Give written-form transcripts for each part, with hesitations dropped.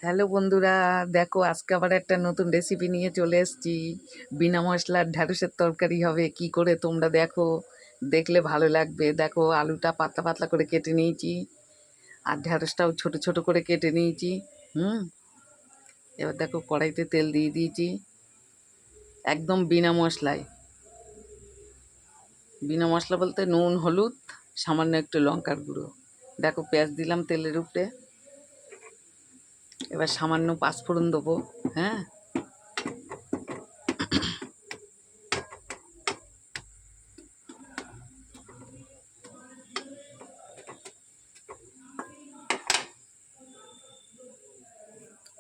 Hello বন্ধুরা, দেখো আজকে আবার একটা নতুন রেসিপি নিয়ে চলে এসেছি। বিনা মশলার ঢ্যাঁড়সের তরকারি হবে। কি করে তোমরা দেখো, দেখলে ভালো লাগবে। দেখো আলুটা পাতলা পাতলা করে কেটে নিয়েছি, আর ঢ্যাঁড়সটাও ছোট ছোট করে কেটে নিয়েছি। হুম এবার দেখো কড়াইতে তেল দিয়ে দিয়েছি, একদম বিনা মশলায়। বিনা মশলা বলতে নুন, হলুদ, সামান্য একটু লঙ্কার গুঁড়ো। দেখো পেঁয়াজ দিলাম তেলের উপরে। এবার সামান্য পাঁচফোড়ন দেবো। হ্যাঁ,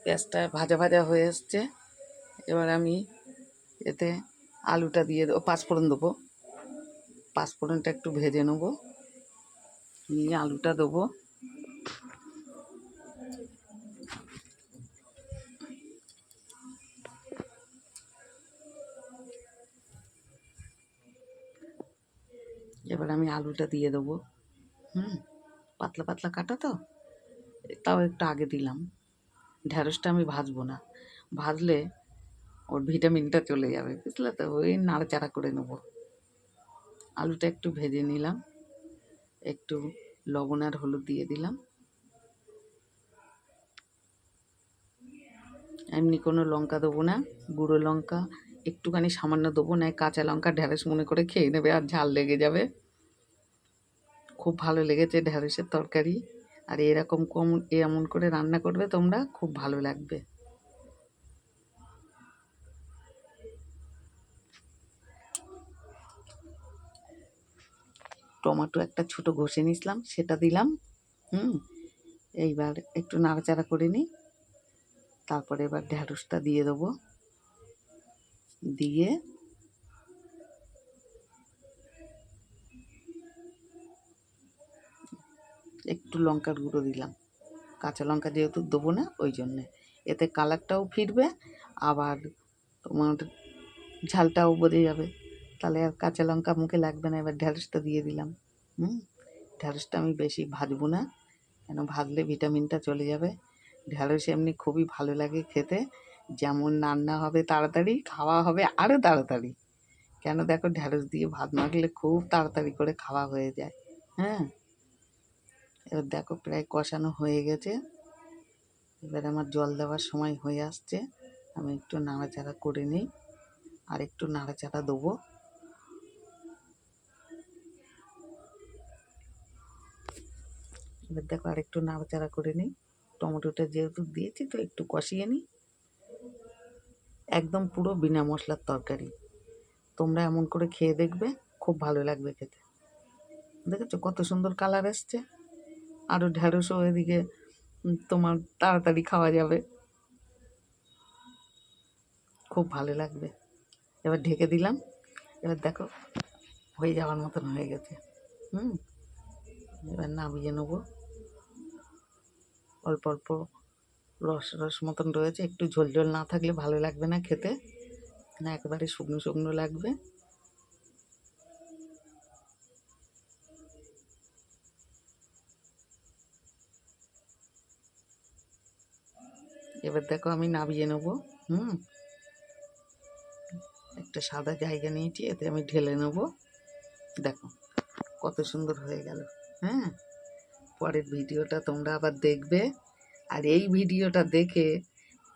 পেঁয়াজটা ভাজা ভাজা হয়ে এসছে। এবার আমি এতে আলুটা দিয়ে দেবো, পাঁচফোড়ন দেবো। পাঁচফোড়নটা একটু ভেজে নেবো, নিয়ে আলুটা দেবো। এবার আমি আলুটা দিয়ে দেবো। পাতলা পাতলা কাটা তো, তাও একটু আগে দিলাম। ঢ্যাঁড়সটা আমি ভাজবো না, ভাজলে ওর ভিটামিনটা চলে যাবে, বুঝলে তো। ওই নাড়াচাড়া করে নেবো। আলুটা একটু ভেজে নিলাম, একটু লবণ আর হলুদ দিয়ে দিলাম। এমনি কোনো লঙ্কা দেবো না, গুঁড়ো লঙ্কা একটুখানি সামান্য দেবো, না কাঁচা লঙ্কা ঢ্যাঁড়স মনে করে খেয়ে নেবে আর ঝাল লেগে যাবে। খুব ভালো লেগেছে ঢ্যাঁড়সের তরকারি, আর এরকম এমন করে রান্না করবে তোমরা, খুব ভালো লাগবে। টমেটো একটা ছোট ঘষে নিয়েছিলাম, সেটা দিলাম। এইবার একটু নাড়াচাড়া করে নিই। তারপরে এবার ঢ্যাঁড়সটা দিয়ে দেবো, দিয়ে একটু লঙ্কার গুঁড়ো দিলাম। কাঁচা লঙ্কা যেহেতু দেবো না, ওই জন্যে। এতে কালারটাও ফিরবে, আবার তোমার ঝালটাও বোঝা যাবে, তাহলে আর কাঁচা লঙ্কা মুখে লাগবে না। এবার ঢ্যাঁড়সটা দিয়ে দিলাম। ঢ্যাঁড়সটা আমি বেশি ভাজবো না, কেন ভাজলে ভিটামিনটা চলে যাবে। ঢ্যাঁড়স এমনি খুবই ভালো লাগে খেতে, যেমন রান্না হবে তাড়াতাড়ি, খাওয়া হবে আরও তাড়াতাড়ি। কেন দেখো, ঢ্যাঁড়স দিয়ে ভাত মাখলে খুব তাড়াতাড়ি করে খাওয়া হয়ে যায়। হ্যাঁ, এবার দেখো প্রায় কষানো হয়ে গেছে। এবার আমার জল দেওয়ার সময় হয়ে আসছে, আমি একটু নাড়াচাড়া করে নিই, আর একটু নাড়াচাড়া দেবো। এবার দেখো আর একটু নাড়াচাড়া করে নিই। টমেটোটা যেহেতু দিয়েছি তো একটু কষিয়ে নিই। একদম পুরো বিনা মশলার তরকারি, তোমরা এমন করে খেয়ে দেখবে, খুব ভালো লাগবে খেতে। দেখেছো কত সুন্দর কালার এসছে, আরও ঢ্যাঁড়সও এদিকে তোমার তাড়াতাড়ি খাওয়া যাবে, খুব ভালো লাগবে। এবার ঢেকে দিলাম। এবার দেখো হয়ে যাওয়ার মতন হয়ে গেছে। এবার নামিয়ে নেবো। অল্প অল্প রস রস মতন রয়েছে, একটু ঝোল ঝোল না থাকলে ভালো লাগবে না খেতে, না একেবারে শুকনো শুকনো লাগবে। এবার দেখো আমি নামিয়ে নেবো। একটা সাদা জায়গা নিয়েছি, এতে আমি ঢেলে নেবো। দেখো কত সুন্দর হয়ে গেল। হ্যাঁ, পরের ভিডিওটা তোমরা আবার দেখবে, আর এই ভিডিওটা দেখে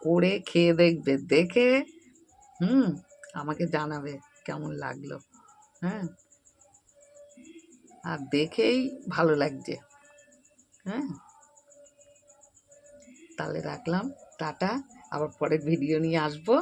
করে খেয়ে দেখবে, দেখে আমাকে জানাবে কেমন লাগলো। হ্যাঁ, আর দেখেই ভালো লাগছে। হ্যাঁ, তাহলে রাখলাম, টাটা। আবার পরের ভিডিও নিয়ে আসবো।